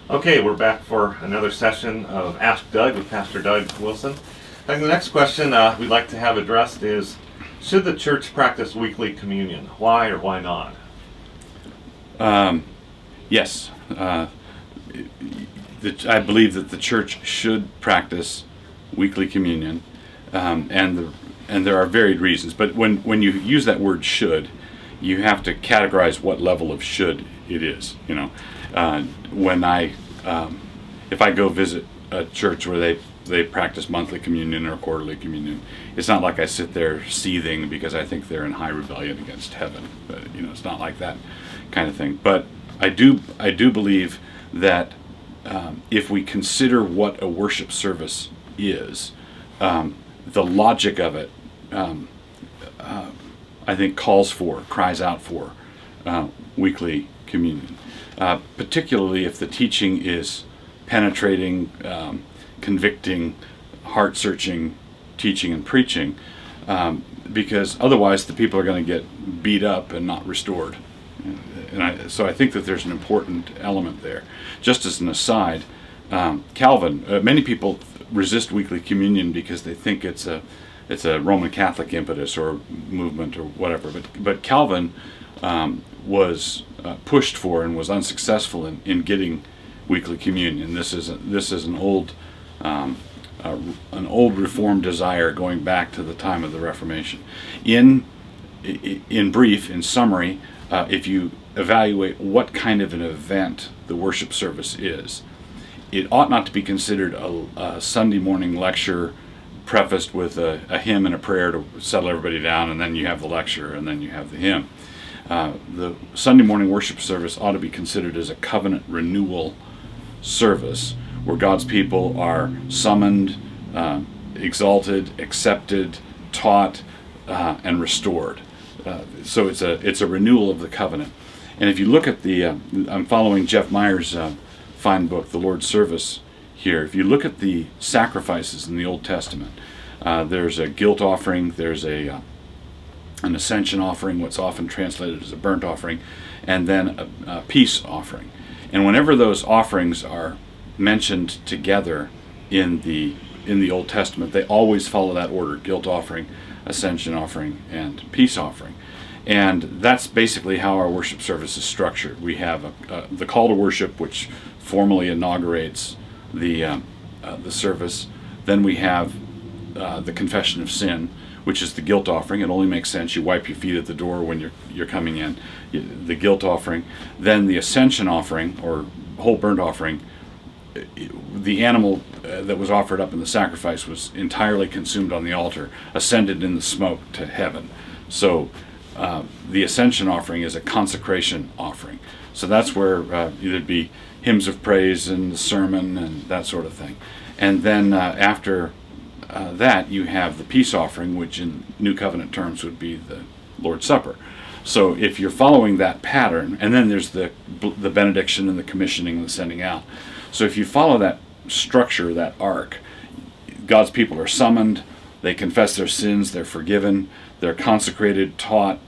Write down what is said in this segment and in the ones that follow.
Okay, we're back for another session of Ask Doug with Pastor Doug Wilson. And the next question we'd like to have addressed is, should the church practice weekly communion? Why or why not? Yes. I believe that the church should practice weekly communion, and there are varied reasons. But when you use that word "should," you have to categorize what level of "should" it is. When if I go visit a church where they practice monthly communion or quarterly communion, it's not like I sit there seething because I think they're in high rebellion against heaven. It's not like that kind of thing. But I do believe that if we consider what a worship service is, the logic of it, I think, cries out for weekly communion, particularly if the teaching is penetrating, convicting, heart-searching teaching and preaching, because otherwise the people are going to get beat up and not restored. So I think that there's an important element there. Just as an aside, Calvin, many people resist weekly communion because they think it's a Roman Catholic impetus or movement or whatever. But Calvin was pushed for and was unsuccessful in getting weekly communion. This is an old Reformed desire going back to the time of the Reformation. In brief, in summary, if you evaluate what kind of an event the worship service is, it ought not to be considered a Sunday morning lecture prefaced with a hymn and a prayer to settle everybody down, and then you have the lecture, and then you have the hymn. The Sunday morning worship service ought to be considered as a covenant renewal service where God's people are summoned, exalted, accepted, taught, and restored. So it's a renewal of the covenant. And if you look at I'm following Jeff Meyer's fine book, The Lord's Service, here. If you look at the sacrifices in the Old Testament, there's a guilt offering, there's an ascension offering, what's often translated as a burnt offering, and then a peace offering. And whenever those offerings are mentioned together in the Old Testament, they always follow that order: guilt offering, ascension offering, and peace offering. And that's basically how our worship service is structured. We have the call to worship, which formally inaugurates the service. Then we have the confession of sin, which is the guilt offering. It only makes sense. You wipe your feet at the door when you're coming in. The guilt offering. Then the ascension offering, or whole burnt offering. The animal that was offered up in the sacrifice was entirely consumed on the altar, ascended in the smoke to heaven. So the ascension offering is a consecration offering. So that's where there'd be hymns of praise and the sermon and that sort of thing. And then after that, you have the peace offering, which in New Covenant terms would be the Lord's Supper. So if you're following that pattern, and then there's the benediction and the commissioning and the sending out. So if you follow that structure, that arc, God's people are summoned, they confess their sins, they're forgiven, they're consecrated, taught,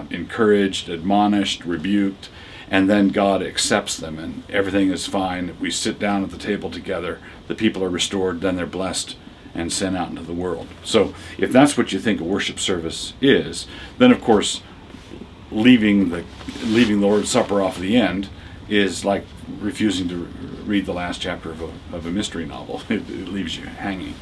encouraged, admonished, rebuked, and then God accepts them and everything is fine. We sit down at the table together, the people are restored, then they're blessed and sent out into the world. So if that's what you think a worship service is, then of course leaving the Lord's Supper off at the end is like refusing to read the last chapter of a mystery novel. It leaves you hanging.